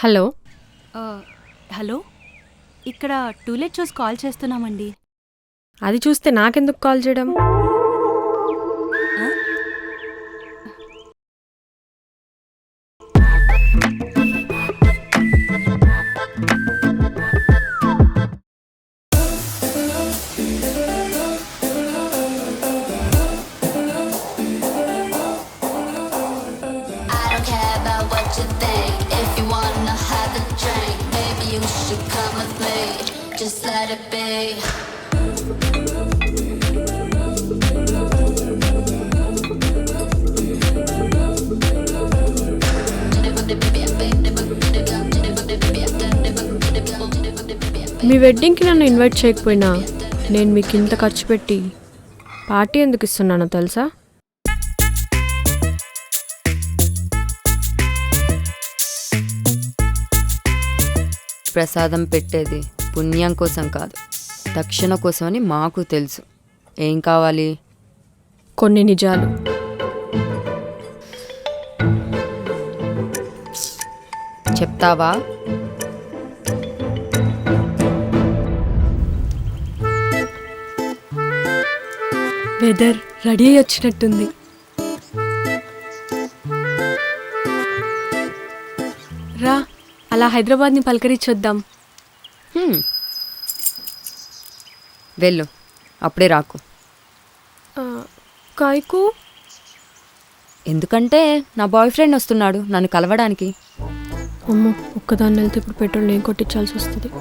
Hello. Hello, ఇక్కడ to let చూసి call చేస్తున్నామండి. అది చూస్తే నాకెందుకు కాల్ చేయడం? Just let it be. మీ వెడ్డింగ్కి నన్ను ఇన్వైట్ చేయకపోయినా నేను మీకు ఇంత ఖర్చు పెట్టి పార్టీ ఎందుకు ఇస్తున్నానో తెలుసా? ప్రసాదం పెట్టేది పుణ్యం కోసం కాదు, దక్షిణ కోసం అని మాకు తెలుసు. ఏం కావాలి? కొన్ని నిజాలు. చెప్తావా? వెదర్ రెడీ అయ్యి వచ్చినట్టుంది. రా, అలా హైదరాబాద్ని పలకరించొద్దాం. వెళ్ళు, అప్పుడే రాకు. కాయకు? ఎందుకంటే నా బాయ్ ఫ్రెండ్ వస్తున్నాడు నన్ను కలవడానికి. అమ్మో, ఒక్కదాన్ని వెళ్తే ఇప్పుడు పెట్రోల్ నేను కొట్టించాల్సి వస్తుంది.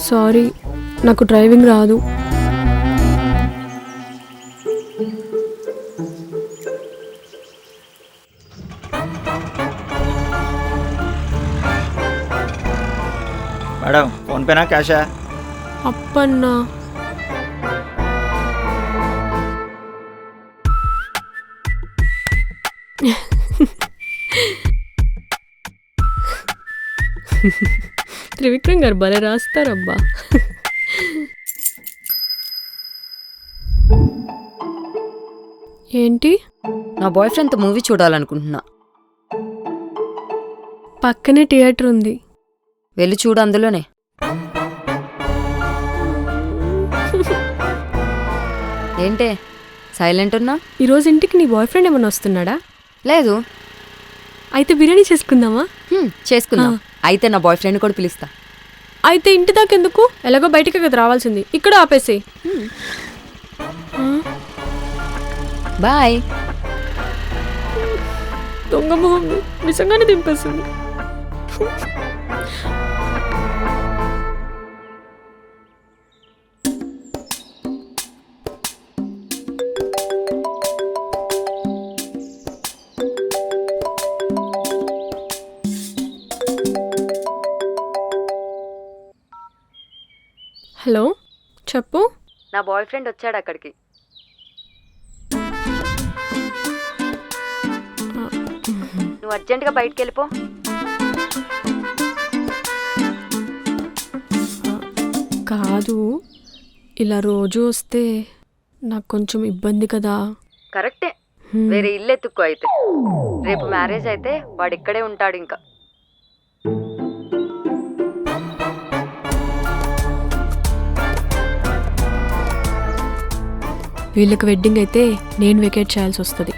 సారీ, నాకు డ్రైవింగ్ రాదు. మేడం, ఫోన్ పేనా క్యాషా? అప్పన్నా. త్రివిక్రమ్ గారు భలే రాస్తారబ్బా. ఏంటి? నా బాయ్ ఫ్రెండ్తో మూవీ చూడాలనుకుంటున్నా. పక్కనే థియేటర్ ఉంది, వెళ్ళి చూడు. అందులోనే. ఏంటే సైలెంట్ ఉన్నా? ఈరోజు ఇంటికి నీ బాయ్ ఫ్రెండ్ ఏమన్నా వస్తున్నాడా? లేదు. అయితే బిర్యానీ చేసుకుందామా? చేసుకుందాం. అయితే నా బాయ్ ఫ్రెండ్ కూడా పిలుస్తా. అయితే ఇంటి దాకా ఎందుకు? ఎలాగో బయటికి కదా రావాల్సింది, ఇక్కడ ఆపేసి. బాయ్. దొంగ మొహం నిజంగానే దింపేస్తుంది. హలో, చెప్పు. నా బాయ్ ఫ్రెండ్ వచ్చాడు అక్కడికి. నువ్వు అర్జెంటుగా బయటికి వెళ్ళిపో. కాదు, ఇలా రోజు వస్తే నాకు కొంచెం ఇబ్బంది కదా. కరెక్టే, వేరే ఇల్లు ఎత్తుక్కో. అయితే రేపు మ్యారేజ్ అయితే వాడు ఇక్కడే ఉంటాడు. ఇంకా వీళ్ళకి వెడ్డింగ్ అయితే నేను వెకేట్ చేయాల్సి వస్తుంది.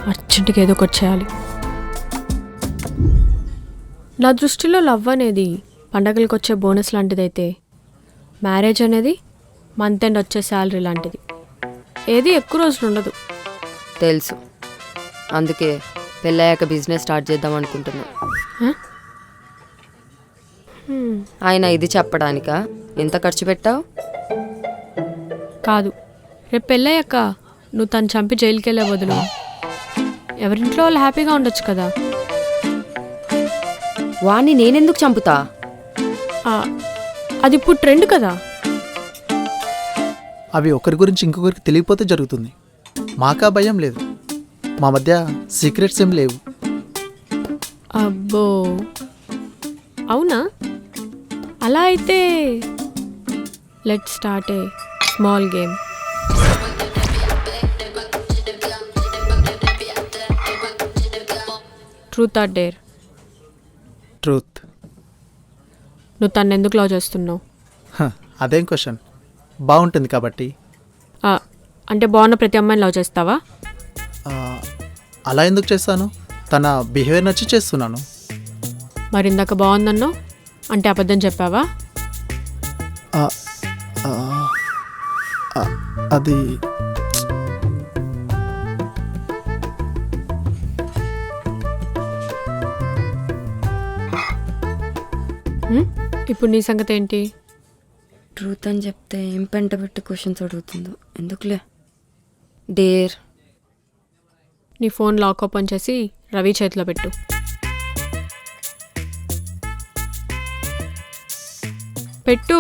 అర్జెంటుగా ఏదో ఒకటి చేయాలి. నా దృష్టిలో లవ్ అనేది పండగలకు వచ్చే బోనస్ లాంటిదైతే మ్యారేజ్ అనేది మంత్ ఎండ్ వచ్చే శాలరీ లాంటిది. ఏది ఎక్కువ రోజులు ఉండదు. తెలుసు, అందుకే పెళ్ళయ్యాక బిజినెస్ స్టార్ట్ చేద్దాం అనుకుంటున్నా. ఆయన ఇది చెప్పడానికా ఎంత ఖర్చు పెట్టావు? కాదు, రేపు పెళ్ళయ్యాక నువ్వు తను చంపి జైలుకి వెళ్ళే బదులు ఎవరింట్లో వాళ్ళు హ్యాపీగా ఉండొచ్చు కదా. వాణ్ణి నేనెందుకు చంపుతా? అది ఇప్పుడు ట్రెండ్ కదా. అవి ఒకరి గురించి ఇంకొకరికి తెలియకపోతే జరుగుతుంది. మాకా భయం లేదు, మా మధ్య సీక్రెట్స్ ఏం లేవు. అబ్బో, అవునా? అలా అయితే let start a small game. Truth or dare? Truth. నువ్వు తను ఎందుకు లవ్ చేస్తున్నావు? అదేం క్వశ్చన్, బాగుంటుంది కాబట్టి. అంటే బాగున్న ప్రతి అమ్మాయిని లవ్ చేస్తావా? ఆ, అలా ఎందుకు చేస్తాను, తన బిహేవియర్ నచ్చి చేస్తున్నాను. మరి ఇందాక బాగుందన్నావు, అంటే అబద్ధం చెప్పావా? ఆ, ఆ, ఆ, అది ఇప్పుడు నీ సంగతి ఏంటి? ట్రూత్ అని చెప్తే ఏం పెంట పెట్టి క్వశ్చన్స్ అడుగుతుందో ఎందుకులే. డేర్. నీ ఫోన్ లాక్ ఓపెన్ చేసి రవి చేతిలో పెట్టు. పెట్టు.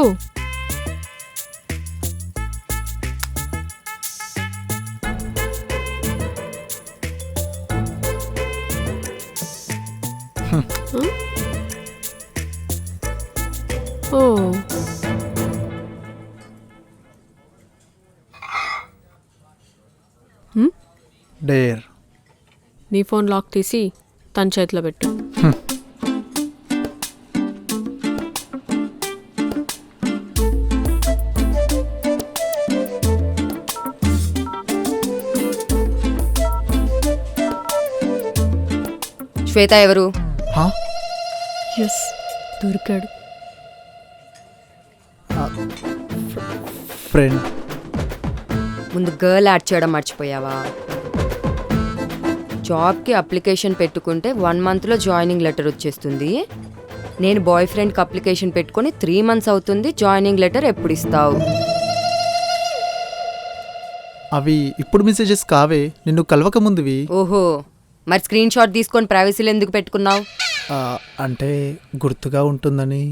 ఓ, డేర్. నీ ఫోన్ లాక్ తీసి తన చేతిలో పెట్టు. శ్వేత ఎవరు? ఎస్, దొరికాడు. ఫ్రెండ్. ముందు గర్ల్ యాడ్ చేయడం మర్చిపోయావా? జాబ్కి అప్లికేషన్ పెట్టుకుంటే 1 monthలో జాయినింగ్ లెటర్ వచ్చేస్తుంది. నేను బాయ్ ఫ్రెండ్కి అప్లికేషన్ పెట్టుకొని 3 months అవుతుంది. జాయినింగ్ లెటర్ ఎప్పుడు ఇస్తావు? అవి ఇప్పుడు మెసేజెస్ కావే, నిన్ను కలవక ముందువి. ఓహో, మరి స్క్రీన్ షాట్ తీసుకొని ప్రైవసీలో ఎందుకు పెట్టుకున్నావు? అంటే గుర్తుగా ఉంటుందని.